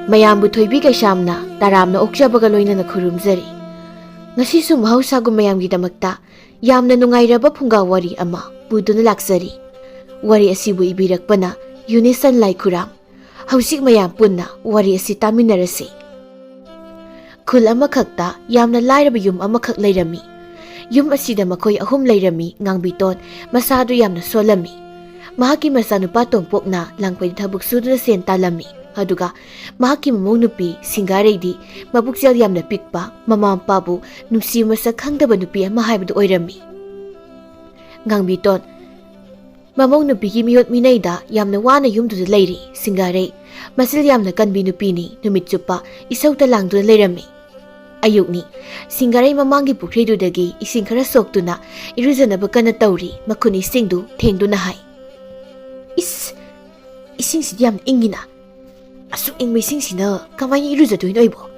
ꯃꯌꯥꯝꯕꯨ ꯊꯣꯏꯕꯤ ꯀꯩꯁꯥꯝꯅ ꯇꯔꯥꯝꯅ ꯑꯣꯛꯆꯕꯒ ꯂꯣꯏꯅꯅ ꯈꯨꯔꯨꯝꯖꯔꯤ꯫ ꯉꯁꯤꯁꯨ ꯃꯍꯧꯁꯥꯒꯨꯝ ꯃꯌꯥꯝꯒꯤꯗꯃꯛꯇ ꯌꯥꯝꯅ ꯅꯨꯡꯉꯥꯏꯔꯕ ꯐꯨꯡꯒꯥ ꯋꯥꯔꯤ ꯑꯃ ꯄꯨꯗꯨꯅ ꯂꯥꯛꯆꯔꯤ꯫ ꯋꯥꯔꯤ ꯑꯁꯤꯕꯨ ꯏꯕꯤꯔꯛꯄꯅ ꯌꯨꯅꯤꯁꯟ ꯂꯥꯏꯈꯨꯔꯥꯝ꯫ ꯍꯧꯖꯤꯛ ꯃꯌꯥꯝ ꯄꯨꯟꯅ ꯋꯥꯔꯤ ꯑꯁꯤ ꯇꯥꯃꯤꯟꯅꯔꯁꯤ꯫ ꯈꯨꯜ ꯑꯃꯈꯛꯇ ꯌꯥꯝꯅ ꯂꯥꯏꯔꯕ ꯌꯨꯝ ꯑꯃꯈꯛ ꯂꯩꯔꯝꯃꯤ꯫ ꯌꯨꯝ ꯑꯁꯤꯗ ꯃꯈꯣꯏ 3 ꯂꯩꯔꯝꯃꯤ꯫ ꯉꯥꯡꯕꯤꯇꯣꯟ ꯃꯁꯥꯗꯨ ꯌꯥꯝꯅ ꯁꯣꯜꯂꯝꯃꯤ꯫ ꯃꯍꯥꯛꯀꯤ ꯃꯆꯥꯅꯨꯄꯥ ꯇꯣꯝꯄꯣꯛꯅ ꯂꯥꯡꯐꯩꯗ ꯊꯕꯛ ꯁꯨꯗꯨꯅ ꯁꯦꯟ ꯇꯥꯜꯂꯝꯃꯤ꯫ ꯑꯗꯨꯒ ꯃꯍꯥꯛꯀꯤ ꯃꯃꯧ ꯅꯨꯄꯤ ꯁꯤꯡꯒꯥꯔꯩꯗꯤ ꯃꯕꯨꯛꯆꯦꯜ ꯌꯥꯝꯅ ꯄꯤꯛꯄ, ꯃꯃꯥ ꯃꯄꯥꯕꯨ ꯅꯨꯡꯁꯤꯕ ꯃꯁꯛ ꯈꯪꯗꯕ ꯅꯨꯄꯤ ꯑꯃ ꯍꯥꯏꯕꯗꯨ ꯑꯣꯏꯔꯝꯃꯤ꯫ ꯉꯥꯡꯕꯤꯇꯣꯟ ꯃꯃꯧ ꯅꯨꯄꯤꯒꯤ ꯃꯤꯑꯣꯠ ꯃꯤꯅꯩꯗ ꯌꯥꯝꯅ ꯋꯥꯅ ꯌꯨꯝꯗꯨꯗ ꯂꯩꯔꯤ꯫ ꯁꯤꯡꯒꯥꯔꯩ ꯃꯆꯤꯜ ꯌꯥꯝꯅ ꯀꯟꯕꯤ ꯅꯨꯄꯤꯅꯤ꯫ ꯅꯨꯃꯤꯠ ꯆꯨꯞꯄ ꯏꯁꯧꯇ ꯂꯥꯡꯗꯨꯅ ꯂꯩꯔꯝꯃꯤ꯫ ꯑꯌꯨꯛꯅꯤ꯫ ꯁꯤꯡꯒꯥꯔꯩ ꯃꯃꯥꯡꯒꯤ ꯄꯨꯈ꯭ꯔꯤꯗꯨꯗꯒꯤ ꯏꯁꯤꯡ ꯈꯔ ꯁꯣꯛꯇꯨꯅ ꯏꯔꯨꯖꯅꯕ ꯀꯟꯅ ꯇꯧꯔꯤ꯫ ꯃꯈꯨꯟ ꯏꯁꯤꯡꯗꯨ ꯊꯦꯡꯗꯨꯅ ꯍꯥꯏ, ꯏꯁꯤꯡꯁꯤꯗꯤ ꯌꯥꯝꯅ ꯏꯪꯉꯤꯅ꯫ ꯑꯁꯨꯛ ꯏꯪꯕ ꯏꯁꯤꯡꯁꯤꯅ ꯀꯃꯥꯏꯅ ꯏꯔꯨꯖꯗꯣꯏꯅꯣ ꯑꯩꯕꯣ?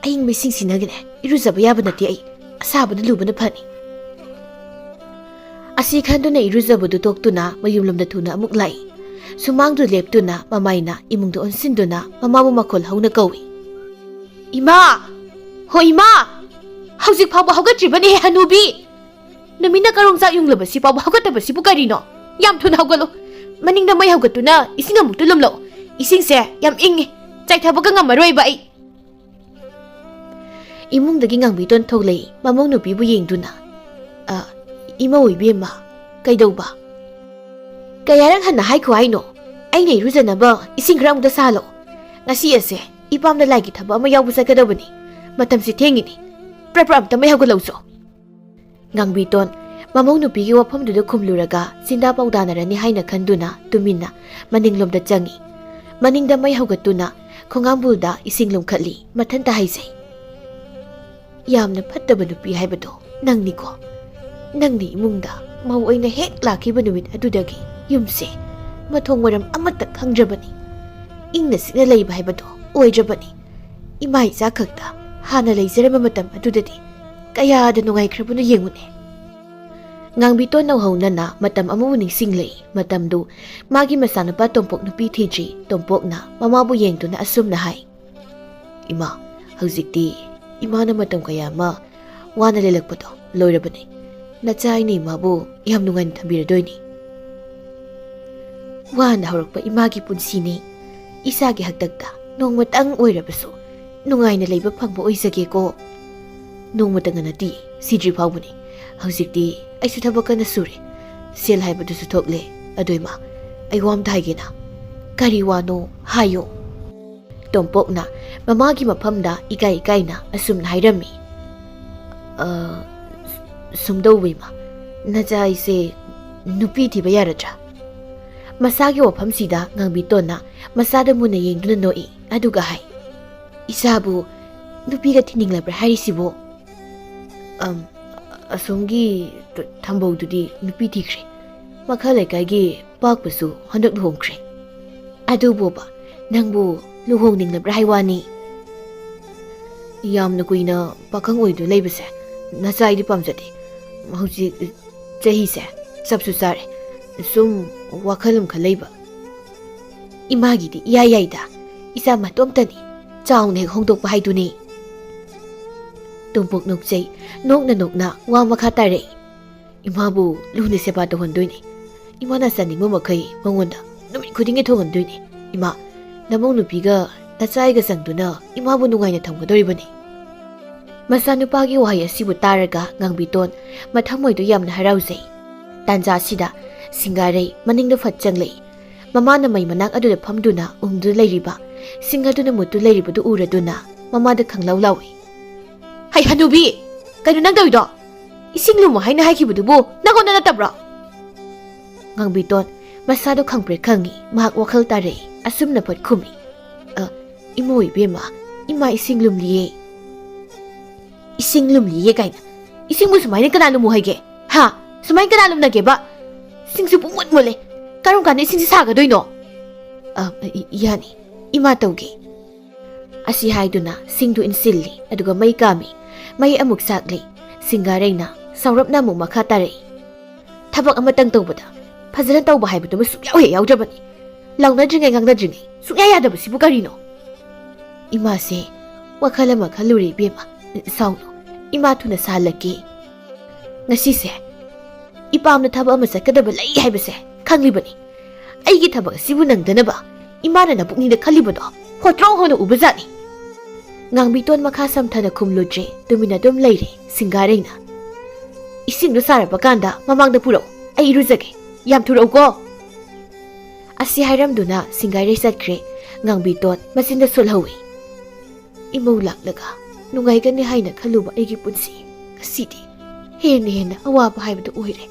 ꯑꯏꯪꯕ ꯏꯁꯤꯡꯁꯤꯅꯒꯅꯦ ꯏꯔꯨꯖꯕ ꯌꯥꯕ ꯅꯠꯇꯦ ꯑꯩ꯫ ꯑꯁꯥꯕꯅ ꯂꯨꯕꯅ ꯐꯅꯤ꯫ ꯑꯁꯤ ꯈꯟꯗꯨꯅ ꯏꯔꯨꯖꯕꯗꯨ ꯇꯣꯛꯇꯨꯅ ꯃꯌꯨꯝꯂꯣꯝꯗ ꯊꯨꯅ ꯑꯃꯨꯛ ꯂꯥꯛꯏ꯫ ꯁꯨꯃꯥꯡꯗꯨ ꯂꯦꯞꯇꯨꯅ ꯃꯃꯥꯏꯅ ꯏꯃꯨꯡꯗ ꯑꯣꯟꯁꯤꯟꯗꯨꯅ ꯃꯃꯥꯕꯨ ꯃꯈꯣꯜ ꯍꯧꯅ ꯀꯧꯏ꯫ "ꯏꯃꯥ! ꯍꯣ ꯏꯃꯥ! ꯍꯧꯖꯤꯛ ꯐꯥꯎꯕ ꯍꯧꯒꯠꯇ꯭ꯔꯤꯕꯅꯦ ꯍꯅꯨꯕꯤ! ꯅꯨꯃꯤꯠꯅ ꯀꯔꯣꯡꯆꯥꯛ ꯌꯨꯡꯂꯕꯁꯤ ꯐꯥꯎꯕ ꯍꯧꯒꯠꯇꯕꯁꯤꯕꯨ ꯀꯔꯤꯅꯣ? ꯌꯥꯝ ꯊꯨꯅ ꯍꯧꯒꯠꯂꯣ! ꯃꯅꯤꯡꯗ ꯃꯩ ꯍꯧꯒꯠꯇꯨꯅ ꯏꯁꯤꯡ ꯑꯃꯨꯛꯇ ꯂꯨꯝꯂꯛꯑꯣ꯫ ꯏꯁꯤꯡꯁꯦ ꯌꯥꯝ ꯏꯪꯉꯤ, ꯆꯥꯏꯊꯕꯒ ꯉꯝꯃꯔꯣꯏꯕ ꯑꯩ"꯫ ꯏꯃꯨꯡꯗꯒꯤ ꯉꯥꯡꯕꯤꯇꯣꯟ ꯊꯣꯛꯂꯛꯏ ꯃꯃꯧ ꯅꯨꯄꯤꯕꯨ ꯌꯦꯡꯗꯨꯅ꯫ "ꯏꯃꯧ ꯏꯕꯦꯝꯃ, ꯀꯩꯗꯧꯕ? ꯀꯌꯥꯔꯛ ꯍꯟꯅ ꯍꯥꯏꯈꯣ ꯍꯥꯏꯅꯣ? ꯑꯩꯅ ꯏꯔꯨꯖꯅꯕ ꯏꯁꯤꯡ ꯈꯔ ꯑꯃꯨꯛꯇ ꯁꯥꯍꯜꯂꯛꯑꯣ꯫ ꯉꯁꯤ ꯑꯁꯦ ꯏꯄꯥꯝꯗ ꯂꯥꯏꯒꯤ ꯊꯕꯛ ꯑꯃ ꯌꯥꯎꯕ ꯆꯠꯀꯗꯕꯅꯤ꯫ ꯃꯇꯝꯁꯤ ꯊꯦꯡꯉꯤꯅꯤ꯫ ꯄ꯭ꯔꯞ ꯑꯝꯇ ꯃꯩ ꯍꯧꯒꯠꯂꯧꯆꯣ"꯫ ꯉꯥꯡꯕꯤꯇꯣꯟ ꯃꯃꯧ ꯅꯨꯄꯤꯒꯤ ꯋꯥꯐꯝꯗꯨꯗ ꯈꯨꯝꯂꯨꯔꯒ ꯆꯤꯟꯗꯥ ꯄꯥꯎꯗꯥꯅꯔꯅꯤ ꯍꯥꯏꯅ ꯈꯟꯗꯨꯅ ꯇꯨꯃꯤꯟꯅ ꯃꯅꯤꯡꯂꯣꯝꯗ ꯆꯪꯏ꯫ ꯃꯅꯤꯡꯗ ꯃꯩ ꯍꯧꯒꯠꯇꯨꯅ ꯈꯣꯡꯉꯥꯝꯕꯨꯜꯗ ꯏꯁꯤꯡ ꯂꯨꯝꯈꯠꯂꯤ꯫ ꯃꯊꯟꯇ ꯍꯥꯏꯖꯩ, "ꯌꯥꯝꯅ ꯐꯠꯇꯕ ꯅꯨꯄꯤ ꯍꯥꯏꯕꯗꯣ ꯅꯪꯅꯤꯀꯣ꯫ ꯅꯪꯅꯤ ꯏꯃꯨꯡꯗ ꯃꯧ ꯑꯣꯏꯅ ꯍꯦꯛ ꯂꯥꯛꯈꯤꯕ ꯅꯨꯃꯤꯠ ꯑꯗꯨꯗꯒꯤ ꯌꯨꯝꯁꯦ ꯃꯊꯣꯡ ꯃꯔꯝ ꯑꯃꯠꯇ ꯈꯪꯗ꯭ꯔꯕꯅꯤ꯫ ꯏꯪꯅ ꯆꯤꯛꯅ ꯂꯩꯕ ꯍꯥꯏꯕꯗꯣ ꯑꯣꯏꯗ꯭ꯔꯕꯅꯤ꯫ ꯏꯃꯥ ꯏꯆꯥ ꯈꯛꯇ ꯍꯥꯟꯅ ꯂꯩꯖꯔꯝꯕ ꯃꯇꯝ ꯑꯗꯨꯗꯗꯤ ꯀꯌꯥꯗ ꯅꯨꯡꯉꯥꯏꯈ꯭ꯔꯕꯅꯣ ꯌꯦꯡꯉꯨꯅꯦ"꯫ ꯉꯥꯡꯕꯤꯇꯣꯟ ꯅꯧꯍꯧꯅꯅ ꯃꯇꯝ ꯑꯃꯕꯨ ꯅꯤꯡꯁꯤꯡꯂꯛꯏ꯫ ꯃꯇꯝꯗꯨ ꯃꯥꯒꯤ ꯃꯆꯥꯅꯨꯄꯥ ꯇꯣꯝꯄꯣꯛ ꯅꯨꯄꯤ ꯊꯤꯗ꯭ꯔꯤ꯫ ꯇꯣꯝꯄꯣꯛꯅ ꯃꯃꯥꯕꯨ ꯌꯦꯡꯗꯨꯅ ꯑꯁꯨꯝꯅ ꯍꯥꯏ, "ꯏꯃꯥ, ꯍꯧꯖꯤꯛꯇꯤ ꯏꯃꯥꯅ ꯃꯇꯝ ꯀꯌꯥ ꯑꯃ ꯋꯥꯅ ꯂꯩꯔꯛꯄꯗꯣ ꯂꯣꯏꯔꯕꯅꯤ꯫ ꯅꯆꯥ ꯑꯩꯅ ꯏꯃꯥꯕꯨ ꯌꯥꯝ ꯅꯨꯡꯉꯥꯏꯅ ꯊꯝꯕꯤꯔꯗꯣꯏꯅꯤ꯫ ꯋꯥꯅ ꯍꯧꯔꯛꯄ ꯏꯃꯥꯒꯤ ꯄꯨꯟꯁꯤꯅꯤ꯫ ꯏꯁꯥꯒꯤ ꯍꯛꯇꯛꯇ ꯅꯣꯡꯃꯇꯪ ꯑꯣꯏꯔꯕꯁꯨ ꯅꯨꯡꯉꯥꯏꯅ ꯂꯩꯕ ꯐꯪꯕ ꯑꯣꯏꯖꯒꯦꯀꯣ꯫ ꯅꯣꯡꯃꯇꯪꯒ ꯅꯠꯇꯦ, ꯁꯤꯗ꯭ꯔꯤ ꯐꯥꯎꯕꯅꯤ꯫ ꯍꯧꯖꯤꯛꯇꯤ ꯑꯩꯁꯨ ꯊꯕꯛ ꯀꯟꯅ ꯁꯨꯔꯦ꯫ ꯁꯦꯜ ꯍꯥꯏꯕꯗꯨꯁꯨ ꯊꯣꯛꯂꯦ꯫ ꯑꯗꯣ ꯏꯃꯥ, ꯑꯩ ꯋꯥ ꯑꯝꯇ ꯍꯥꯏꯒꯦꯅ"꯫ "ꯀꯔꯤ ꯋꯥꯅꯣ? ꯍꯥꯏꯌꯣ"꯫ ꯇꯣꯝꯄꯣꯛꯅ ꯃꯃꯥꯒꯤ ꯃꯐꯝꯗ ꯏꯀꯥꯏ ꯏꯀꯥꯏꯅ ꯑꯁꯨꯝꯅ ꯍꯥꯏꯔꯝꯃꯤ, "ꯁꯨꯝꯗꯧꯕ ꯏꯃꯥ, ꯅꯆꯥ ꯑꯩꯁꯦ ꯅꯨꯄꯤ ꯊꯤꯕ ꯌꯥꯔꯗ꯭ꯔꯥ"꯫ ꯃꯁꯥꯒꯤ ꯋꯥꯐꯝꯁꯤꯗ ꯉꯥꯡꯕꯤꯇꯣꯟꯅ ꯃꯆꯥꯗ ꯃꯨꯟꯅ ꯌꯦꯡꯗꯨꯅ ꯅꯣꯛꯏ꯫ ꯑꯗꯨꯒ ꯍꯥꯏ, "ꯏꯆꯥꯕꯨ ꯅꯨꯄꯤꯒ ꯊꯤꯅꯤꯡꯂꯕ꯭ꯔꯥ ꯍꯥꯏꯔꯤꯁꯤꯕꯣ? ꯑꯁꯣꯝꯒꯤ ꯊꯝꯕꯧꯗꯨꯗꯤ ꯅꯨꯄꯤ ꯊꯤꯈ꯭ꯔꯦ꯫ ꯃꯈꯥ ꯂꯩꯀꯥꯏꯒꯤ ꯄꯥꯛꯄꯁꯨ ꯍꯟꯗꯛ ꯂꯨꯍꯣꯡꯈ꯭ꯔꯦ꯫ ꯑꯗꯨꯕꯨꯕ ꯅꯪꯕꯨ ꯂꯨꯍꯣꯡꯅꯤꯡꯂꯕ꯭ꯔꯥ ꯍꯥꯏꯋꯥꯅꯤ"꯫ "ꯌꯥꯝꯅ ꯀꯨꯏꯅ ꯄꯥꯈꯪ ꯑꯣꯏꯗꯨꯅ ꯂꯩꯕꯁꯦ ꯅꯆꯥ ꯑꯩꯗꯤ ꯄꯥꯝꯖꯗꯦ꯫ ꯍꯧꯖꯤꯛ ꯆꯍꯤꯁꯦ ꯆꯞꯁꯨ ꯆꯥꯔꯦ꯫ ꯁꯨꯝ ꯋꯥꯈꯜ ꯑꯃ ꯈꯜꯂꯩꯕ"꯫ "ꯏꯃꯥꯒꯤꯗꯤ ꯏꯌꯥ ꯌꯥꯏꯗ꯫ ꯏꯆꯥ ꯃꯇꯣꯝꯇꯅꯤ, ꯆꯥꯎꯅ ꯍꯦꯛ ꯍꯣꯡꯗꯣꯛꯄ ꯍꯥꯏꯗꯨꯅꯤ"꯫ ꯇꯣꯝꯄꯣꯛ ꯅꯣꯛꯆꯩ꯫ ꯅꯣꯛꯅ ꯅꯣꯛꯅ ꯋꯥ ꯃꯈꯥ ꯇꯥꯔꯛꯏ, "ꯏꯃꯥꯕꯨ ꯂꯨꯅ ꯁꯦꯕꯥ ꯇꯧꯍꯟꯗꯣꯏꯅꯤ꯫ ꯏꯃꯥꯅ ꯆꯥꯅꯤꯡꯕ ꯃꯈꯩ ꯃꯉꯣꯟꯗ ꯅꯨꯃꯤꯠ ꯈꯨꯗꯤꯡꯒꯤ ꯊꯣꯡꯍꯟꯗꯣꯏꯅꯤ꯫ ꯏꯃꯥ, ꯅꯃꯧ ꯅꯨꯄꯤꯒ ꯅꯆꯥ ꯑꯩꯒ ꯆꯪꯗꯨꯅ ꯏꯃꯥꯕꯨ ꯅꯨꯡꯉꯥꯏꯅ ꯊꯝꯒꯗꯧꯔꯤꯕꯅꯤ"꯫ ꯃꯆꯥꯅꯨꯄꯥꯒꯤ ꯋꯥꯍꯩ ꯑꯁꯤꯕꯨ ꯇꯥꯔꯒ ꯉꯥꯡꯕꯤꯇꯣꯟ ꯃꯊꯃꯣꯏꯗꯨ ꯌꯥꯝꯅ ꯍꯔꯥꯎꯖꯩ꯫ ꯇꯥꯟꯖꯥꯁꯤꯗ ꯁꯤꯡꯒꯥꯔꯩ ꯃꯅꯤꯡꯗ ꯐꯠ ꯆꯪꯂꯛꯏ꯫ ꯃꯃꯥꯅ ꯃꯩ ꯃꯅꯥꯛ ꯑꯗꯨꯗ ꯐꯝꯗꯨꯅ ꯎꯪꯗꯨꯅ ꯂꯩꯔꯤꯕ ꯁꯤꯡ ꯑꯗꯨꯅ ꯃꯨꯠꯇꯨ ꯂꯩꯔꯤꯕꯗꯨ ꯎꯔꯗꯨꯅ ꯃꯃꯥꯗ ꯈꯪꯂꯥꯎ ꯂꯥꯎꯏ, "ꯍꯩ ꯍꯅꯨꯕꯤ, ꯀꯩꯅꯣ ꯅꯪ ꯇꯧꯔꯤꯗꯣ? ꯏꯁꯤꯡ ꯂꯨꯝꯃꯣ ꯍꯥꯏꯅ ꯍꯥꯏꯈꯤꯕꯗꯨꯕꯨ ꯅꯪꯉꯣꯟꯗ ꯅꯠꯇꯕ꯭ꯔꯣ"꯫ ꯉꯥꯡꯕꯤꯇꯣꯟ ꯃꯁꯥꯗꯨ ꯈꯪꯄ꯭ꯔꯦꯛ ꯈꯪꯏ꯫ ꯃꯍꯥꯛ ꯋꯥꯈꯜ ꯇꯥꯔꯛꯏ꯫ ꯑꯁꯨꯝꯅ ꯐꯠ ꯈꯨꯝꯃꯤ, "ꯏꯃꯧ ꯏꯕꯦꯝꯃ, ꯏꯃꯥ ꯏꯁꯤꯡ ꯂꯨꯝꯂꯤꯌꯦ"꯫ "ꯏꯁꯤꯡ ꯂꯨꯝꯂꯤꯌꯦ ꯀꯥꯏꯅ? ꯏꯁꯤꯡꯕꯨ ꯁꯨꯃꯥꯏꯅ ꯀꯅꯥ ꯂꯨꯝꯃꯨ ꯍꯥꯏꯒꯦ? ꯁꯨꯃꯥꯏꯅ ꯀꯅꯥ ꯂꯨꯝꯅꯒꯦꯕ? ꯁꯤꯡꯁꯨ ꯄꯨꯡꯃꯨꯠ ꯃꯨꯠꯂꯦ꯫ ꯀꯔꯝ ꯀꯥꯟꯗ ꯏꯁꯤꯡꯁꯤ ꯁꯥꯒꯗꯣꯏꯅꯣ"꯫ "ꯌꯥꯅꯤ, ꯏꯃꯥ ꯇꯧꯒꯦ"꯫ ꯑꯁꯤ ꯍꯥꯏꯗꯨꯅ ꯁꯤꯡꯗꯨ ꯏꯟꯁꯤꯜꯂꯤ꯫ ꯑꯗꯨꯒ ꯃꯩ ꯀꯥꯝꯃꯤ꯫ ꯃꯩ ꯑꯃꯨꯛ ꯆꯥꯛꯂꯤ꯫ ꯁꯤꯡꯒꯥꯔꯩꯅ ꯁꯥꯎꯔꯞꯅ ꯑꯃꯨꯛ ꯃꯈꯥ ꯇꯥꯔꯛꯏ, "ꯊꯕꯛ ꯑꯃꯇꯪ ꯇꯧꯕꯗ ꯐꯖꯅ ꯇꯧꯕ ꯍꯥꯏꯕꯗꯨꯃ ꯁꯨꯛꯌꯥꯎ ꯍꯦꯛ ꯌꯥꯎꯗ꯭ꯔꯕꯅꯤ꯫ ꯂꯥꯎꯅꯗ꯭ꯔꯤꯉꯩ ꯉꯥꯡꯅꯗ꯭ꯔꯤꯉꯩ ꯁꯨꯛꯌꯥ ꯌꯥꯗꯕꯁꯤꯕꯨ ꯀꯔꯤꯅꯣ"꯫ Ima se wakhala makhaluri bema sauno ima thuna salaki ngasi se ipamna thaba ama sakadaba lai haibase khanglibani aigi thaba sibu nangdanaba imana na pukni da khalibado hotro hono ubazani ngangbiton makha samthana khumludre tumina dum leire singareina ising do sara bakanda mamang da puro ai iruzage yam thuro ko asi hairam duna singare satkre ngangbiton masinda sulhawi imau laklaga nungai gani haina khaluba aigi punsi asidi hena awaba haibadu oire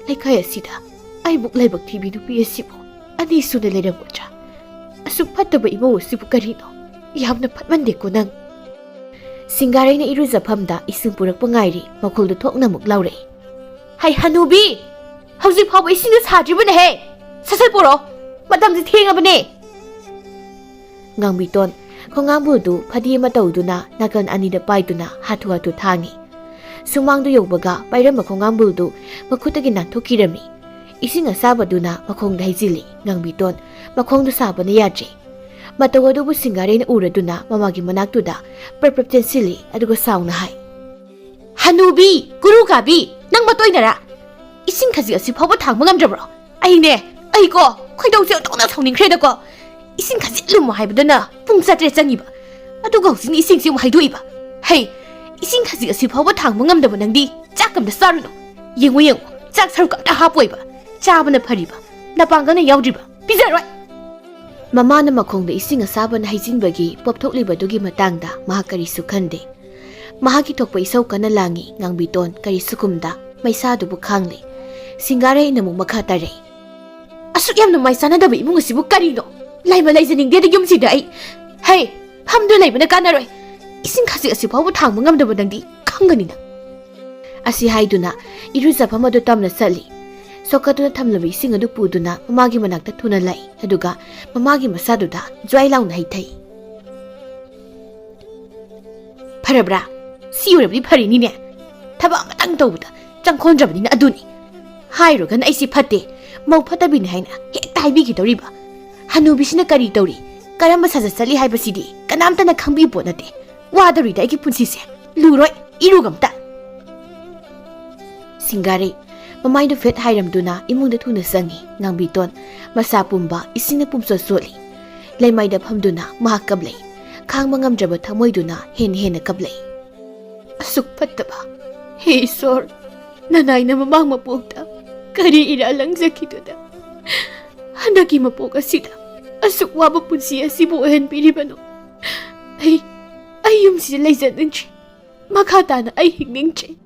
laikai asida ai buk laibak thibi du psibo ani suna leram kocha asu phattaba imau sibu karino yamna phatmande ko nang singare na iru zaphamda ising purak pangairi makul du thokna muk laure hai hanubi hauji phaw ising sa dribu ne he sasal poro madam ji thenga bane ngangbi ton khongambu du phadi ma tawduna nakan ani da paiduna hatu hatu thangi sumang du yobaga pairam khongambu du makhutagi nan thokirami ising asabaduna makhong dai jili ngangbi ton makhong du sabana yadre matawadu bu singare na uraduna mamagi manak tuda perpepten sili adugo sauna hai hanubi guru kabi nang matoinara ising khaji asi phawa thangma ngamjabro aine ai ko khoidau se tokna thongning khre da ko ising khaji lum haibadana pung satre changiba adugo sin ising sim haiduiba hey ising khaji asi phawa thangma ngamdaba nangdi chakam da saruno yengu chak saru kam ta hapoiba chabana phariba napangana yaudriba pizaroi Mama na makhongda ising asaban haijinbagi popthoklibadugi matangda mahakari sukhande mahaki thokpa isau kana langi ngangbiton kari sukumda maisa dubu khangli singare namu makha tare asuk yamna maisana dabi imung sibu karino laima laijaning de yum sida ai hey phamdu laibana kanaroi ising khasi asi phawu thangma ngamdaba dangdi khangani na asi haiduna iruza phamadu tamna sali sokatuna thamlabi ising adu puduna mamagi manakta thuna lai aduga mamagi masaduda joy launa haithai pharabra siurabli pharini ne thaba matang tawda changkhondrabni na aduni hairo gan aisi phatte mau phatabi ne haina he taibi gi doriba hanubi sina kari dori karamba saja sali haibasidi kanamta na khangbi bonate wadari dai gi punsi se luroi irugamta singare Mamai do fet hairam duna imung da thuna sangi ngangbiton masa pumba isina pumso soli laimai da phamduna mahakablei khangma ngamdraba thamoi duna hen kablei asuk phattaba he sor nanai na mamang mapokta kari ira langjaki duda handaki mapok asida asuk waba punsi asibu hen piribano ai yum si leizaningchi makhata na ai hingningchi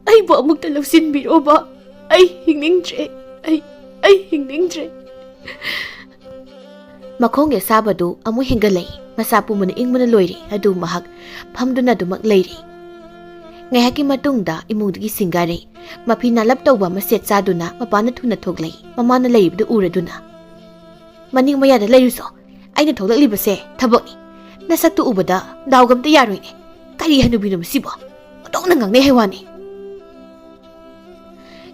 ai bo amukta lausin biro ba ai hingningtre ai hingningtre makhong ya sabadu amu hingalei masapu mun ingmuna loiri adu mahak phamduna dumak leiri ngahaki matungda imungdagi singare mapina laptawba maset saduna mapana thuna thoglei mamana leibdu uraduna maning maya da leiruso aina thoglakli base thabokni nasaktu ubada dawgamta yaroine kari hanubinu masibo otongna ngangne hewani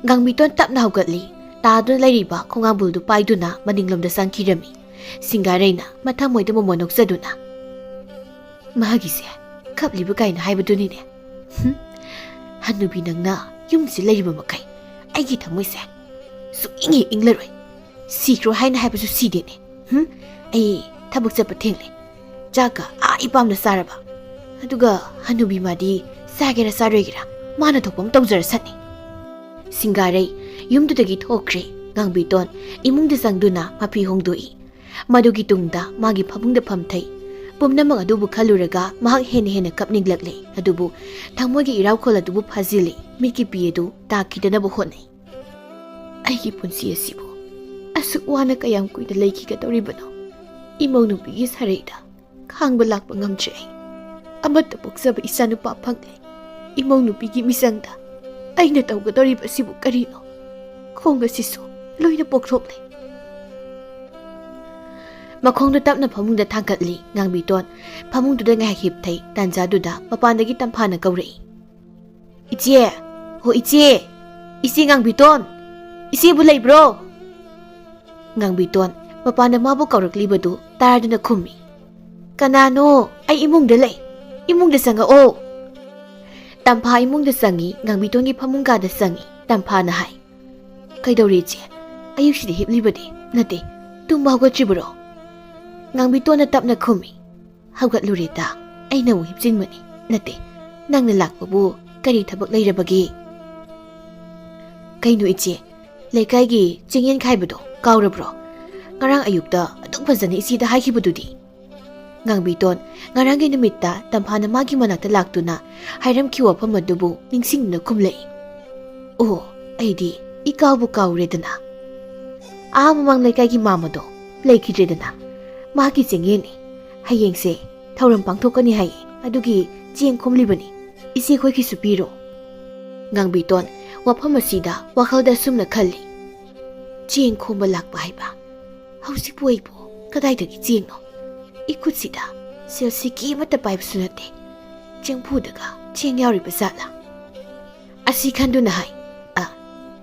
Gangbiton tapna haugatli taduna lairiba khongambul du paiduna maninglomda sangkirami singareina mathamoida momonok saduna mahagise khaplibu kaina haibaduni ne hanubi nangna yumsi lairiba makai aigi thamoise su ingi inglaroi sikro haina haibasu sidene ai thabuk chapa thengle jaka a ipamna saraba aduga hanubi madi sagera saroigira mana thokpam tawjara sani Singare yumdudagi thokre ngangbiton imungda sangduna mapi hongdoi madugi tungda magi phabungda phamthai pumnamag adubu khaluraga mahak hen kapninglakle adubu thangmogi iraw khol adubu phajili miki piedu takidana bu honai aigi punsi asibu asuk wana kayam kuida leiki ka toribano imong nupi sareida khangba lakpa ngamche amata boksaba isanu pa phangle imong nupi gi misangda aina tawgadoriba sibu karino khonga siso loina pokthokle makhongda tapna phamungda thangkatli ngangbiton phamungduda ngai hipthai tanjaduda mapandagi tamphana kaurei iche ho iche ngangbiton ise bu leibro ngangbiton mapanda mabu kaurakli badu taraduna khummi Kanano, ay imungda lay. Imungda sanga o. Tampha imungda sangi, ngangbitoni phamungkada sangi, tampha na hai. Kaidori iche, ayuksidi hiplibadi, nate, tumba haugatribro. Ngangbitona tapna khumi. Haugatlureta, aina wu hipjinmani, nate, nangna lakpabu, kari thabak lairabagi. Kaino iche, leikaigi chingyen khaibado, kaurabro. Ngarang ayukta, atung fazana isida haikibadudi. Ngangbiton, ngaranggi numitta, tampana magi manakta laktuna, hairam kiwa pamadubu, ningsing na kumlay. Oh, aidi, ikaw kauredana. Mamang leikaigi mamado, leikidredana. Magi chingyen ni, hayengse, thauram pangthokani hai, adugi, ching kumlibani, isi khoi ki supiro. Ngangbiton, wafam asida, wakhalda sumna khalli. Ching khomba lakpa haiba. Hausipu aibo, kadaidagi ching no. Ikutsida, siki mata paip sunate. Ching pudaga, ching yauri basala. Asi khanduna hai.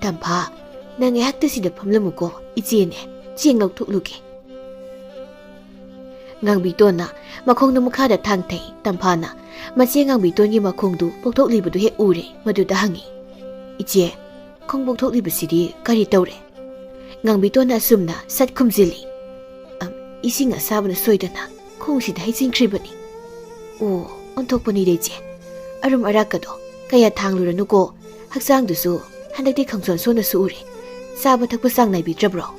Tampha, nang ehakta sida pamlamuko, ichene, ching ngautukluke. Ngangbitona, makhongna mukhada thangthai, tampana, mache ngangbitoni makhongdu pokthoklibudu he ure, maduda hangi. Iche, khong pokthoklibusidhi kari tawre. Ngangbitona asumna sat khumjili. Ising asabana soidana, khongsida haijingkribani. Oh, onthokpani reche. Arum arakado, kaya thangluranuko, haksangdusu, handakti khangson sona suure. Saba thakpa sang naibidrabro.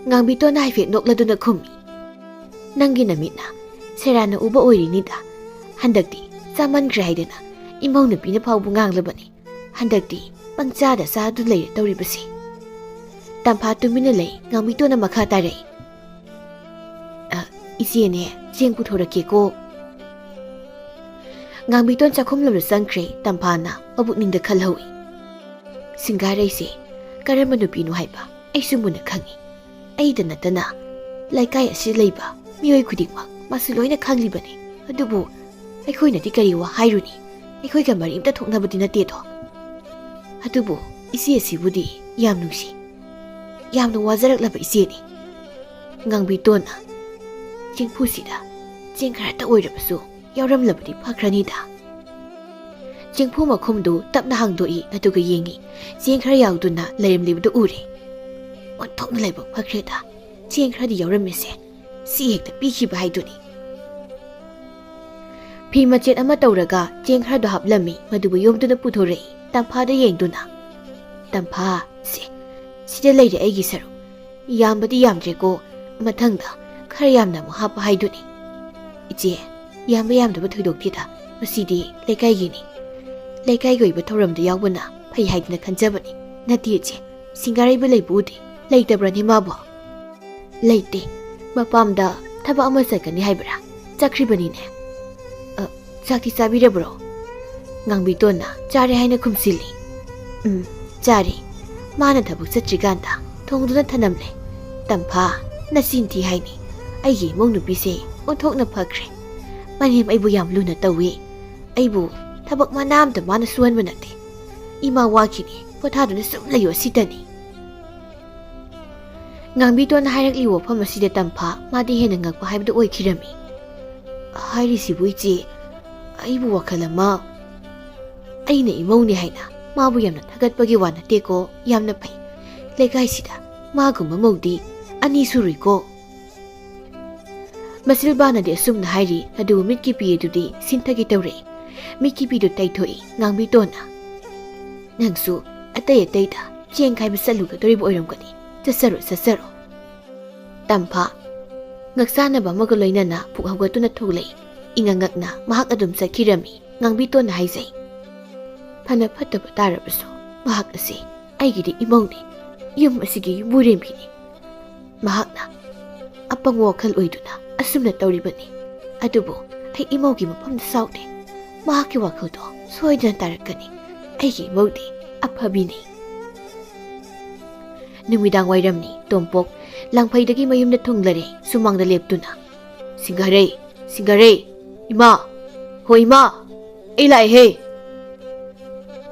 Ngangbitona haifet nokladuna khumi. Nangi namitna, serana uba oirinida. Handakti, samangra haidana, imau napina phaubu nganglabani. Handakti, pangchada saadu leire tawribasi. Tampha tumina lay, ngangbitona makha tarai. Isiene, ching puthorake ko. Ngangbiton chakhumlamna sangkre, tampana, mabukningda khalhawi. Singarai se, karama nupino haiba, ay sumuna khangi. Aida natana, laikai asi layba, miyoi khudingmak, masu loina khanglibani. Adubu, aikoi nati kariwa hairuni, aikoi ka marimta thoknabadi natedo. Adubu, isi asibudi, yam nungsi. Yamna wazaraklaba iseni. Ngangbitona, Jingphusida, jingkharata oirabasu, yauramlabadi phakranida. Jingphu makhumdu tapna hangdoi aduga yengi, jingkhara yauduna lairamlibadu ure. Onthokna laiba phakreda, jingkharadi yauramese, si hekta pikhiba haiduni. Phi machet ama tawraga jingkharado haplami madubu yomduna puthorei, tamphada yengduna. Tampha se, sida leire aigi saru, yambadi yamdreko, mathangda, khara yamna mu hapa haiduni. Iche, yamba yamdaba thoidokthida, masidi leikaigini. Leikaiga oiba thoramda yaubana, phai haidna khanjabani. Nati iche, singaraiba leibudi, leitabrani mabo. Leite, mapamda thaba ama sakani haibra, chakribanine. Chakti sabirabro. Ngangbitona, chare haina khumsili. Chare, mana thabuk satriganda, thongduna thanamle. Tampha, nasinti haini. Aigi mong nupise, onthokna phakre. Manim aibu yam luna tawi. Aibu, thabak manamda mana suhan manate. Ima wakini, pothaduna sumlayo sitani. Ngangbitona hairakli wafam asida tampha, madi hena ngakpa haibda oikhirami. Hairisibu iche, aibu wakalama. Aina imawni haina, mabu yamna thagatpagi wana teko, yamna pai. Leikaisida, magumba mawdi, ani suriko. Masilbana de asumna hairi, adu mitki piye dudi, sintagi tawre. Mitki pido taithoi, ngangbitona. Nangsu, atay da, jengkai masaluga doribo oiramgani, sasaro. Tampha, ngaksana ba magaloinana, pukhawgatuna thuglay. Ingangakna, mahak adum sakirami, ngangbitona haizay. Phana phataba tarabaso, mahak ase, aigidi imawni, yum asigi burembini. Mahakna, apang wakal oiduna, asumna tawribani. Adubo, ay imawgi mapamda saude. Mahaki wakaldo, soidana tarakani. Aigi imawdi, aphabini. Numidang wairamni, tompok, langpaidagi mayumna thunglare, sumangda leptuna. Singaray! Ima! Ho ima! Ilai he!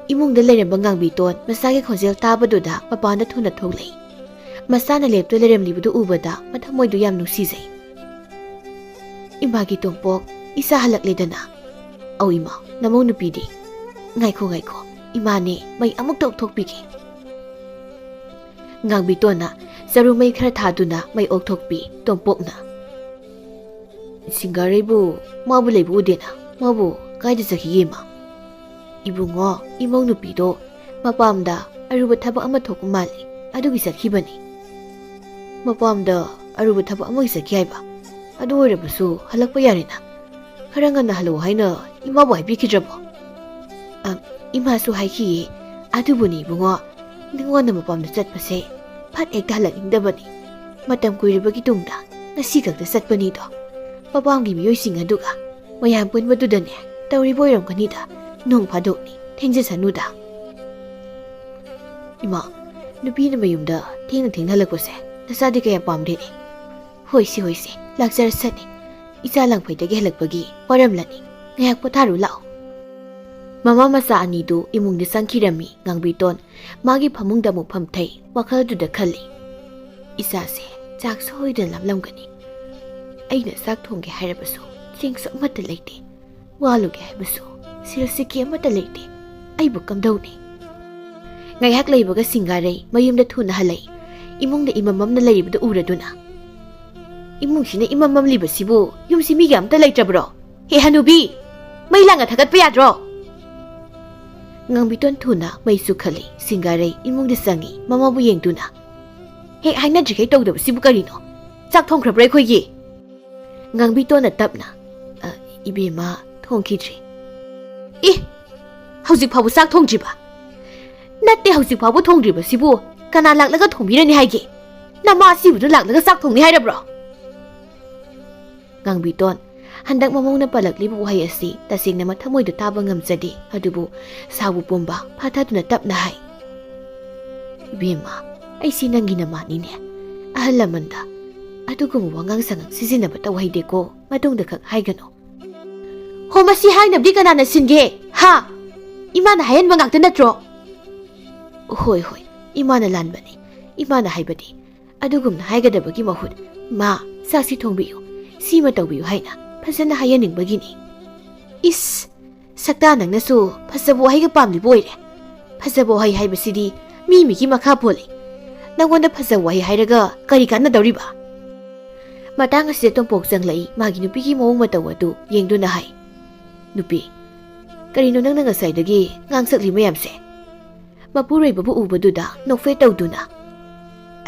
Imungda lairamba ngangbiton, masagi khonjel tabaduda, mapanda thuna thoglay. Masana lepto lairamlibudu ubada, mathamoidu yam nungsizay. Imagi tongpok isa halakledana. Aw ima, namaw nupidi. Ngaiko, ima ni may amok tokpigi. Ngangbito na, saru may khara thaduna may oktokpi tongpok na. Singarebu, mabu lebu udena, mabu kaida sakhiye ma. Ibungo, imaw nupido, mapamda aruba thaba ama thokku mali, adugi sakhibani. Mapamda aruba thaba ama sakhi haiba. Adu oirabusu halakpa yarena. Khara ngana halu haina imabu haibikhidrabo. Imasu haikhiye, adubuni ibungo, ningona mapamda chatpase, phat ekta halakningdabani. Matam kuiribagi tungda, ngasi khakta chatpani do. Mapamgi miyoising aduga, mayam punbadudane, tawribo oiramganida, nong phadokni, thengjasanuda. Ima, nupina mayumda thengna halakpase, nasadi kaya pamdeni. Hoisi, lakjarasani. Isa langphaidagi halakpagi waramlani, ngayak potharu lao. Mama masa anidu imungda sangkhirami ngangbiton, magi phamungda muk phamthai, wakhalduda khali. Isa se chak soidan lamlamgani. Aina sak thongge hairabasu, chingsu amata leite. Waluge haibasu, sirasiki amata leite. Aibu kamdawni. Ngayak leibaga singarei mayumda thuna halai. Imungda imamamna leibada uraduna. Imungsina imamam libasibu yumsi miga amta leitrabro. He hanubi, may langa thagatpa yadro. Ngangbiton thuna may sukhali singarei imungda sangi mamabu yengduna. He haina jikay tawdabasibu karino. Chak thongkhrabra khoigi. Ngangbitona tapna. Ibema thongkhidri. Hauzik phabu sak thongdriba. Natte hauzik phabu thongdribasibu kana laklaga thongbirani haige. Nama sibudu laklaga sak thongni hairabro. Ngangbiton handak mamawna palaklibu wahai asi tasingna mathamoidu taba ngamjadi adubu sabu pomba phathaduna tapna hai. Ibema aisi nangi namanine ahalamanda adugum wangang sangang sisinaba tawhaideko matungda khak haigano. Ho masi hainabdi kanana singe ha imana hayan mangakta natro. Hoi imana lanbani imana haibadi adugumna haigadabagi mahut ma sasi thongbiyo sima tawbiyo haina phajana hayaningbagini. Is sakta nangnasu phasabu haiga pamlibo oire. Phasabu hai haibasidi migi makha pole. Nangwanda phasabu hai hairaga kari kana dawriba. Matang aside tongpok janglai magi nupigi mawong mataw adu yengduna hai. Nupi, karino nang nangasaidagi ngangsakli mayamse. Mapuroibabu ubaduda nokfe tawduna.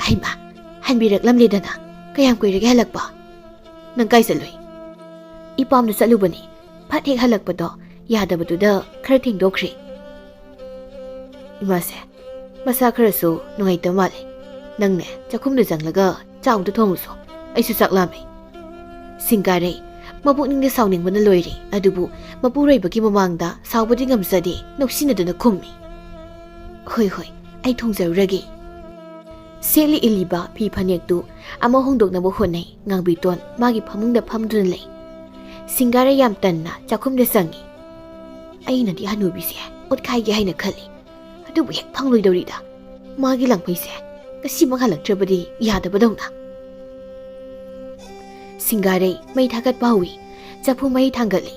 Aima, hanbiraklamledana kayam kuirage halakpa. Nang kay saloy. Ipamna salubani, phat hek halakpado yadabaduda khara thengdokre. Imase, masa kharasu nungaita male. Nangne chakhumda janglaga chawda thongmuso. Aisu saklame. Singare mabukningda sauningbana loire adubu mapuroibagi mamangda saubadi ngamjadi noksinaduna khummi. Hoi ai thongjarurage. Seli iliba phi phanektu ama hongdoknaba honai ngangbiton magi phamungda phamduna lei. Singare yam tanna chakhumda sangi. Aina di hanubise otkhaige haina khali. Adubu hek phangloidorida. Magi langpaise kasi manghalaktrabadi yadabadongna. Singare may thagat bawi, chapu may tanggali.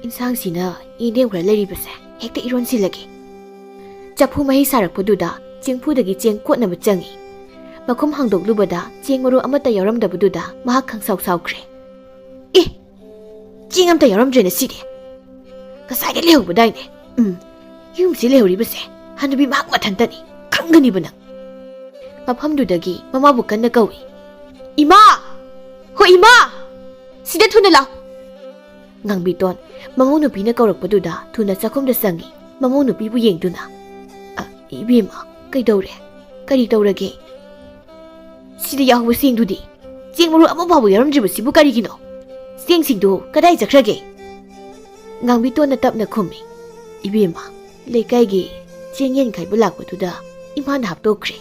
Insang sina indem khara leribase hekta iron silage. Chapu may sarakpaduda jengphudagi jeng kotnaba changi. Makhum hangdoklubada jeng maru amata yauramdabaduda mahak khangsaw-sawkhre. Jeng amta yauramdrena sidi. Kasaiga lehubadaine. Yumsi lehuribase hanubi mahak mathantani khanganiba nang. Mafhamdudagi mamabu kanna kawi. Ima! Ho ima! Sida thuna lao! Ngangbiton, mamaw nupina kaurakpaduda thuna chakhumda sangi, mamaw nupibu yengduna. Ibema, kaidawre? Kari tawrage? Sida yahuba sengdudi, jeng maru amababu yaramdribasibu karigino? Sengsingdu kadai chakhrage? Ngangbitonna tapna khummi. Ibema, leikaigi jeng yen khaiba lakpaduda imana haptokre.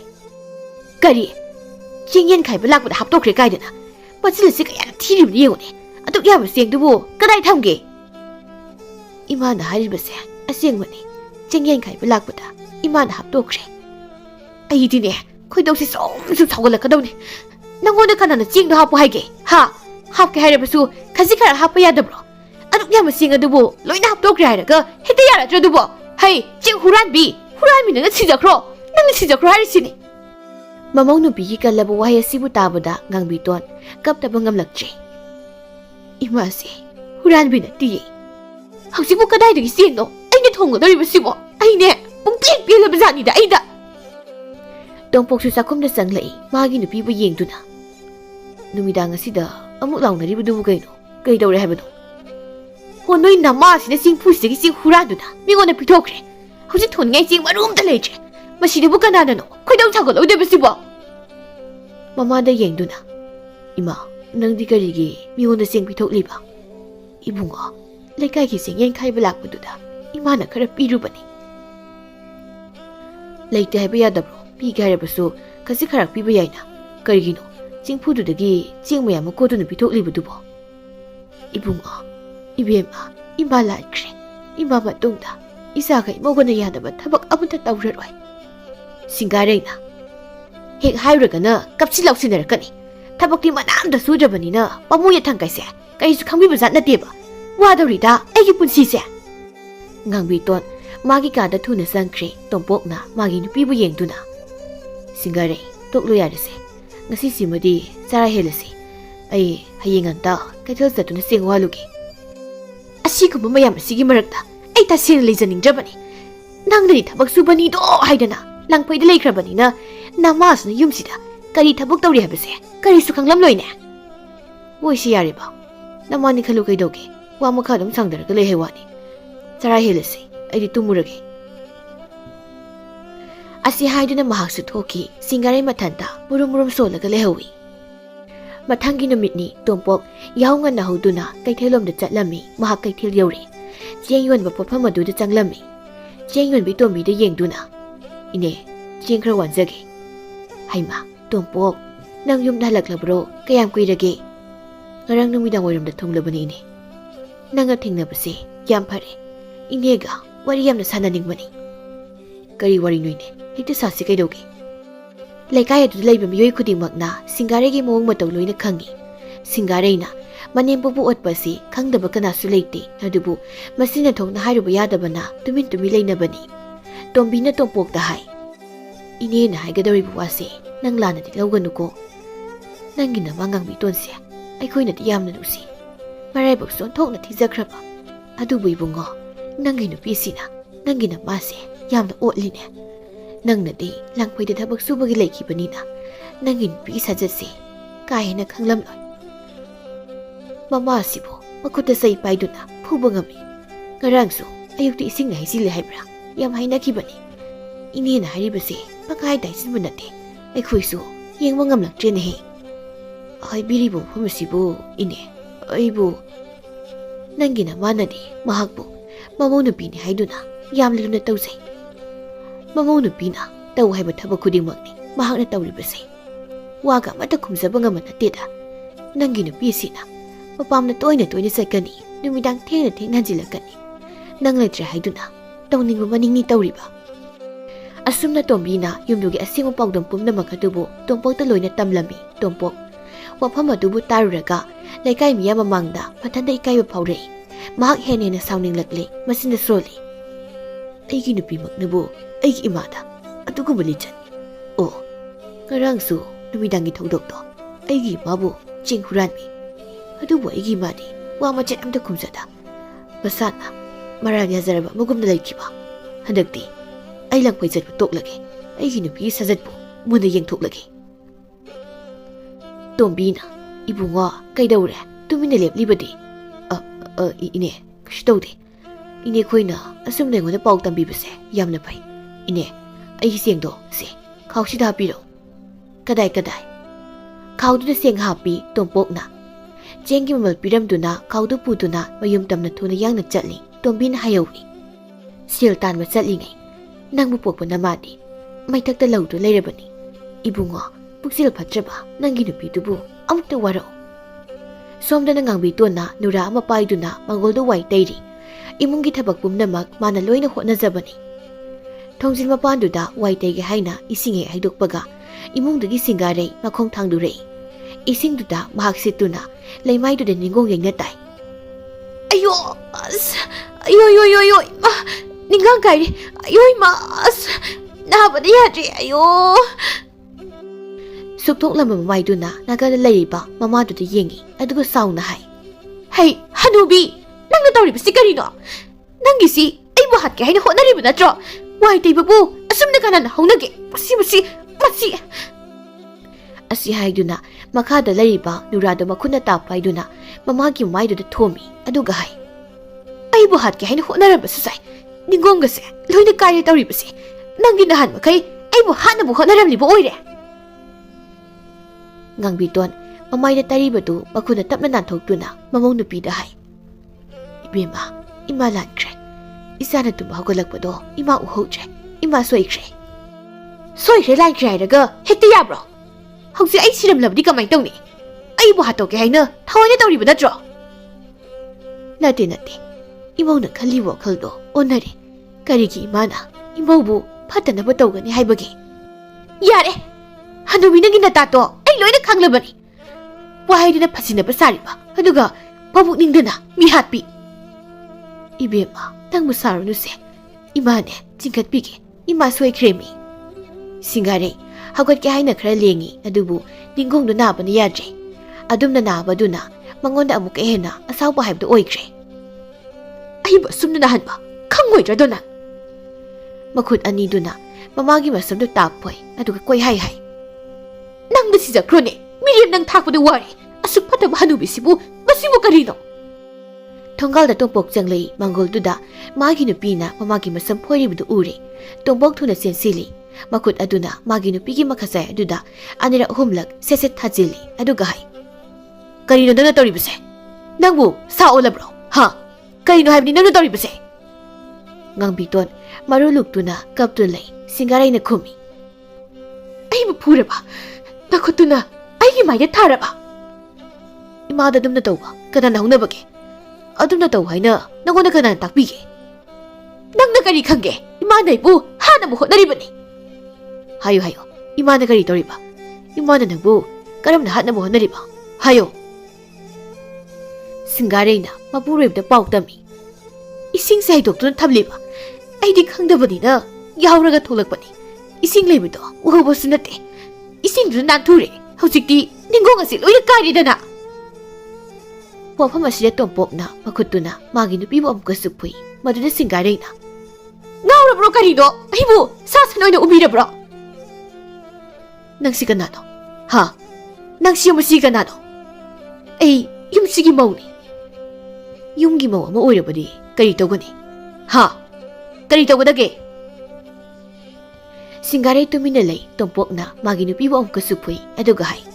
Kari? Jeng yen khaiba lakpada haptokre kaidana? Pachilasi kaya thiribni yengone aduk yaba sengdubu kadai thamge. Imana haribase asengmani jengyen khaiba lakpada imana haptokre. Aidine khoidokse som sawgalakadawni. Nangonda kanana jengdo hapu haige ha ꯍꯥꯞꯀꯦ ꯍꯥꯏꯔꯕꯁꯨ ꯈꯖꯤꯛ ꯈꯔ ꯍꯥꯞꯄ ꯌꯥꯗꯕ꯭ꯔꯣ ꯑꯗꯨꯛ ꯌꯥꯝꯕꯁꯤꯡ ꯑꯗꯨꯕꯨ ꯂꯣꯏꯅ ꯍꯥꯞꯇꯣꯛꯈ꯭ꯔꯦ ꯍꯥꯏꯔꯒ ꯍꯦꯛꯇ ꯌꯥꯔꯗ꯭ꯔ ꯑꯗꯨꯕꯨ ꯍꯩ ꯆꯦꯡ ꯍꯨꯔꯥꯟꯕꯤꯅ ꯁꯤꯖꯈ꯭ꯔꯣ ꯅꯪꯅ ꯁꯤꯖꯈ꯭ꯔꯣ ꯍꯥꯏꯔꯤꯁꯤꯅꯤ ꯃꯃꯧ ꯅꯨꯄꯤꯒꯤ ꯀꯜꯂꯕ ꯋꯥꯍꯩ ꯑꯁꯤꯕꯨ ꯇꯥꯕꯗ ꯉꯥꯡꯕꯤꯇꯣꯟ ꯀꯞꯇꯕ ꯉꯝꯂꯛꯇ꯭ꯔꯦ ꯏꯃꯥꯁꯦ ꯍꯨꯔꯥꯟꯕꯤ ꯅꯠꯇꯤꯌꯦ ꯍꯧꯖꯤꯛꯄꯨ ꯀꯗꯥꯏꯗꯒꯤ ꯆꯦꯡꯅꯣ ꯑꯩꯅ ꯊꯣꯡꯒꯗꯧꯔꯤꯕꯁꯤꯕꯣ ꯑꯩꯅꯦ ꯄꯨꯡꯄꯦꯟ ꯄꯦꯜꯂꯕ ꯖꯥꯠꯅꯤꯗ ꯑꯩꯗ ꯇꯣꯝꯄꯣꯛꯁꯨ ꯆꯥꯛꯈꯨꯝꯗ ꯆꯪꯂꯛꯏ ꯃꯥꯒꯤ ꯅꯨꯄꯤꯕꯨ ꯌꯦꯡꯗꯨꯅ ꯅꯨꯃꯤꯗꯥꯡ ꯑꯁꯤꯗ ꯑꯃꯨꯛ ꯂꯥꯎꯅꯔꯤꯕꯗꯨꯕꯨ ꯀꯩꯗꯧꯔꯦ ꯍꯥꯏꯕꯅꯣ ꯍꯣ ꯅꯣꯏ ꯅꯃꯥꯁꯤꯅ ꯆꯦꯡꯐꯨꯁꯤꯗꯒꯤ ꯆꯦꯡ ꯍꯨꯔꯥꯟꯗꯨꯅ ꯃꯤꯉꯣꯟꯗ ꯄꯤꯊꯣꯛꯈ꯭ꯔꯦ ꯍꯧꯖꯤꯛ ꯊꯣꯟꯅꯤꯡꯉꯥꯏ ꯆꯦꯡ ꯃꯔꯨ ꯑꯝꯇ ꯂꯩꯇ꯭ꯔꯦ ꯃꯁꯤꯗꯕꯨ ꯀꯅꯥꯅꯅꯣ ꯈꯣꯏꯗꯧ ꯁꯥꯎꯒꯠꯂꯣꯏꯗꯕꯁꯤꯕꯣ ꯃꯃꯥꯗ ꯌꯦꯡꯗꯨꯅ ꯏꯃꯥ ꯅꯪꯗꯤ ꯀꯔꯤꯒꯤ ꯃꯤꯉꯣꯟꯗ ꯆꯦꯡ ꯄꯤꯊꯣꯛꯂꯤꯕ 이붕어, 레카이기 생엔 카이블락부두다. 이마나 그래 삐루버니. 레이트 해봐야다브로 삐게 하려버소 가시 카락 삐봐야이나. 그리기노 찡푸두득이 찡모야 먹고두는 비톡리부두보. 이붕어, 이비엠마, 이말라 그래. 이마마 똥다. 이사가 먹어는 야다바 타박 아무타 따우려로이. 싱가레이나. 핵 하이르가나 깝실럭시네라까니. 타박디 만남다 수저버니나 빠모야 탕가이세. 까이수 강비부자 나띠에바. 와더리다 애기 분시세. ngang magi kada thuna sangkre tompokna magi nupibu yengduna singare toklo yarese ngasi simadi chara helase ai hayeng anta kaithol satuna sengwaluge asiguma mayam asigi marakta ai ta sin lejaning jabani nangni thabak subani do haidana langpaida leikrabani na namasna yumsida kari thabak tawri habase kari su khanglam loine woisi yare ba namani khalu kaidoge wa makhadum sangdaraga lei hewani chara helase ai tumurage asi haiduna mahaksu thoki singare mathanta murum solaga lehawi mathangi numitni tompok yaunga na hoduna kaithelom da chatlami mahak kaithel yori chengyon ba popham adu da changlami chengyon bi tombi da yengduna ine chengkhra wanjage haima tompok nang yum dalaklabro kayam kuirage ngarang numidang oiram da thonglabani ine nanga thingnabase yam phare inega wari yamna sananingbani kari wari noine hekta sasi kaidoge laikai adu laiba miyoi khudingmakna singaregi mawong matau loina khangi singareina manempobu otpasi khangdaba kanasu leite adubu masina thongna hairuba yadabana tumin tumi leinabani tombina tompokta hai ine na haigadari buwase nang lana di lawganuko nangina mangang tonse aikhoina di yamna nusi maraibak son thokna thijakraba adubu ibungo nangi nupisi nangi na mase yamna otline nangna di langpoida thabak subagi leikhibanina nangi nupi sajase kaina khanglamloi mama sibo makuta sai paiduna phuba ngami ngarangsu ayukti isingna haisile haibra yam haina khibani ine na haribase pakai daisin bunate aikhoisu yengma ngamlaktre ne he ai biribo phumsibo ine aibu nangina manadi mahakbu mamau nupini haiduna yamluna tawsai mamau nupina taw haiba thaba khudingmakni mahakna tawribase waga mata khumjaba ngamana teda nangi nupi sina mapamna toina sakani numidang thengna jilakani nang letre haiduna tawningu maningni tawriba asumna tombina yumdugi asingu pawdam pumna makadubu tompokta loina tamlami tompok wafam adubu taruraga laikai miya mamangda pathanda ikaiba phawrei mahak henena sounding lakle masina sroli aigi nupi maknabu aigi imada aduguba lichan o ngarangsu numidangi thogdokto aigi mabu ching huranmi adubu aigi madi wa machet amta khumjada basana marag yazaraba mugumna laikiba handakti ai langpai jatbu toklage aigi nupi sajatbu muna yengthoklage tombina ibungo kaidawre tumina leplibadi ine kishitaude ine khoina asumne ngona paw tambibase yamna phai ine ai sengdo se khawsida hapiro kadai khawdu de seng hapi tompokna chengi mamal piramduna khawdu puduna mayum tamna thuna yangna chatli tombin hayawi sil tan ma chatli ngai nangbu pokpa namadi maitakta lawdu leirabani ibungo puksil phatraba nangi nupi tubu amukta waro somda nangangbi tona nura ama paiduna mangoldo wai tairi imungi thabak pumnamak mana loina hotnajabani thongjil mapanduda wai taigi haina isinge haidokpaga imungdagi singarei makhong thangdurei Isingduda mahak situna leimaiduda ningong yengna tai. Ayo, ayo, ma, ninggang kai, ayo ma, nabada yadri, ayo. Suktok lama mamaiduna nagada leriba mamaduda yengi aduga sauna hai. Hey, Hanubi, nang natawri basi karino? Nangisi, ay buhat ka hay na honari ba natro? Why tay babu, asum na kanan haunage, masi. Asi haiduna makada lariba nurada makuna tapaiduna mamagi maiduda thomi aduga hai. Ay buhat ka hay na honara ba susay? Ningong gase, loy na kaya tawri basi. Nang ginahan makay, ay buhat na buhat naram libo oire. Ngang biton, mamay na taribadu makuna tap na nanthogtuna mamong nupida hai. Ibema, ima lankre. Isa na tumahagolagpado, ima uhogre, ima soikre. Soikre lankre hairaga, hekta yabro. Hausi ay siramlabdi kamay tawni. Ay buhat tawke hay na, thawa na tawri ba natro? Nate, imaw na kaliwa kaldo, onare. Karigi imana, imaw bu, pata na ba tawgani hay bagi? Yare! Hanubi na ginatato, ay loy na kanglabani. Wahay na pasina ba sari ba? Aduga, pabukning na, mihatpi. Ibema, tang musaro nuse. Imane, tingkat pigi, ima soy kremi. Singare, hagot kaya na kara lengi, adubu, ninggong do naba ni yadre. Adum na naba do na, mangonda amuk ehena, asaw pa haib do oikre. Ay ba, sum na nahan ba? Kangoy ra do na. Makut ani do na, mamagi masam do tapoy, aduga koy hay. Nang basi za krone, Miriam nang takpo do wari, asuk pata mahanubi sibu, basibu karino. Tonggal da tongpok janglei manggol duda magi nupina mamagi masam phoiribudu ure tongpok thuna sensili makut aduna magi nupigi makhasai aduda anira humlak seset thajili aduga hai karino nang tori buse nangbu sa olabro ha karino haibni nang tori buse ngang biton maruluk tuna kaptulai singarai na khumi ai bu phura ba nakutuna ai gi mai thara ba imada dum na tawba kana na hungna bage adum na taw haina nangona kana takbige nang na kari khange imana ibu hana mo honaribani hayo imana kari toriba imana nangbu karam na hana mo honariba hayo singareina mapureb da pautami ising sai doctor thamliba aidi khangdabani na yauraga tholakpani ising leibudo uhobosu nate ising du nan thure hojikti ningong asi loya kari dana Wafam asida tompok na makutuna magi nupibu amka supui maduda singarai na. Ngaura bro karido, aibu sasanoi na umira bro. Nang si kanano, ha? Nang siya mo si kanano? Ay, yung sige mau ni. Yung gimawa mo oira ba di, karito ko ni. Ha? Karito ko dagi. Singarai tuminalay tompok na magi nupibu amka supui adugahay.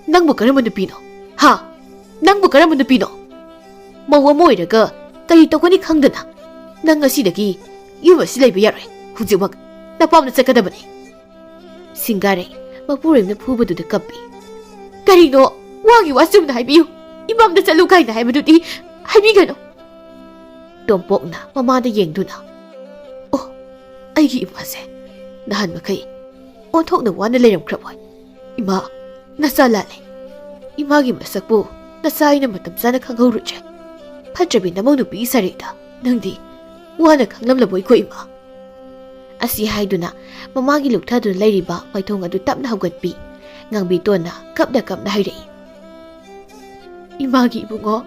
Nang mo karaman nupino, ha? Nang bu karam nupino mawa moiraga kari tokoni khangdana nang asidagi yuba silai ba yare hujimak napamna sakadabani singare mapurem na phubadu da kappi kari no wagi wasum na haibiyu imam da chalu kai na haibadudi haibigano tompok na mama da yengduna oh aigi imase nahan makai onthok na wana leiram khraboi ima nasalale imagi masakpu Nasay na matam sana kang hurutse. Patrabi na mong nupi sarita. Nang di, wana kang lamlaboy ko ima. Asi haidu na, mamagi lukta doon layriba may tong adu tap na hagwatpi. Ngang bito na, kap na hayrei. Imagi ibu ngo,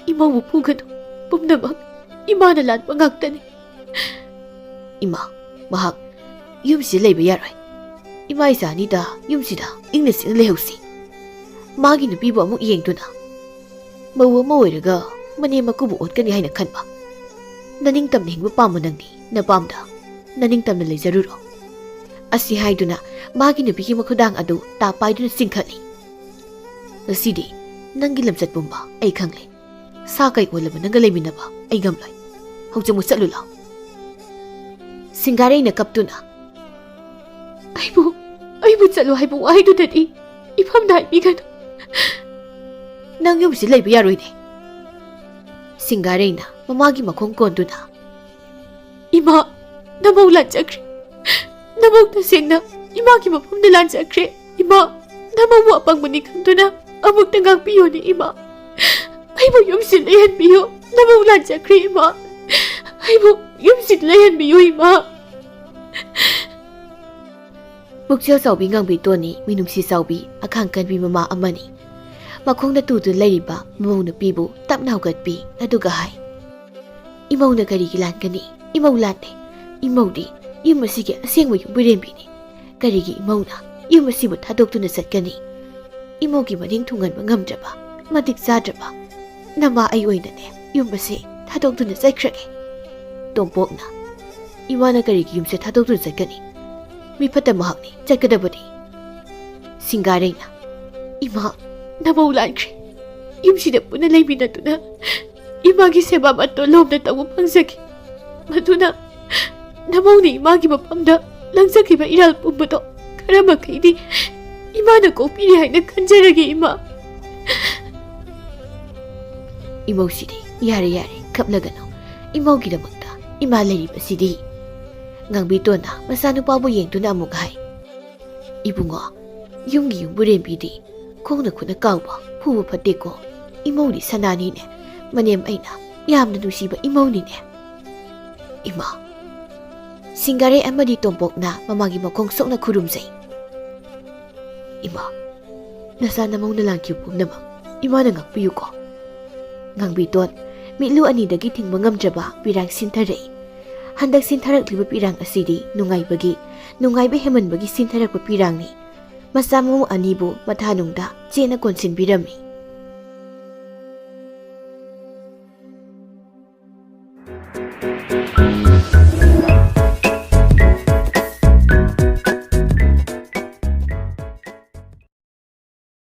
imaw mo pugano, bumnamang, ima na lan mangagtani. Ima, mahak, yum si layba yaray. Ima isa nida, yum sida, ingles in lehausi. Magi nupibo among iyeng doon na. Mawa maoiraga mani makubuot kani haina khanba naningtam na hingba pamo nangni na pamda naningtam na leizaruro asi haiduna magi nupigi makhudang adu tapaiduna singkhali asidi nangi lamsat bumba ai khangle sa kai olaba nanga leiminaba ai gamlai haujamu chalula singarai na kaptuna aibu chalu haibu aidu dadi ifam dai bigano Nang yung sila ibiyaro ini. Singaray na, mamagi makong kondo na. Ima, namaw lanjakre. Namaw tasing na, imagi mapam na lanjakre. Ima, Namawa apangmani kantuna amuk tangak piyo ni ima. Aibu yumsin layan biyo namaulan jakri ima. Aibu yumsin layan biyo ima. Mukchel saubi ngang bi toni minungsi saubi akhang kan bi mama amani. Makhongna tutu lairiba mamuna pibu tapna hugatpi aduga hai. Imauna kari gilan kani imaulanne imaudi yumasiga asengwa yumbirembini. Kari gi imauna yumasibu thadoktu satkani. Imogi maning thungan ngamdraba matik zadraba. Nama ai oinane yumase thadoktu sakhrage. Tompokna imana kari gi yumse thadoktu satkani. Mi phata mahakni chakadabani. Singarena ima namaulankhre. Yumsida puna leiminatuna imagi seba matto lomna tawu phangsaki. Maduna namauni imagi mapamda langsakiba iral pumbato karamakhaidi imana kopiri haina khanjarage ima. Imausidi yare kaplagano imaugidamakta ima leiribasidi. Ngangbitona masanupabu yengtuna amuk hai. Ibungo yumgi yumburembidi khongna khuna kawba phuba phateko. Imaudi sanani ne manem aina yamna nusiba imauni ne. Ima Singare amadi tompokna mamagi makong sokna khurumzai. Ima nasa namauna langkyu pumnama imana ngakpiyu ko. Ngangbiton mitlu anidagi thingba ngamdraba pirang sinthare. Handak sintharakliba pirang asidi nungaiba hemanbagi sintharakpa pirangni. Masamamu anibu mathanungda chena konsinbirami.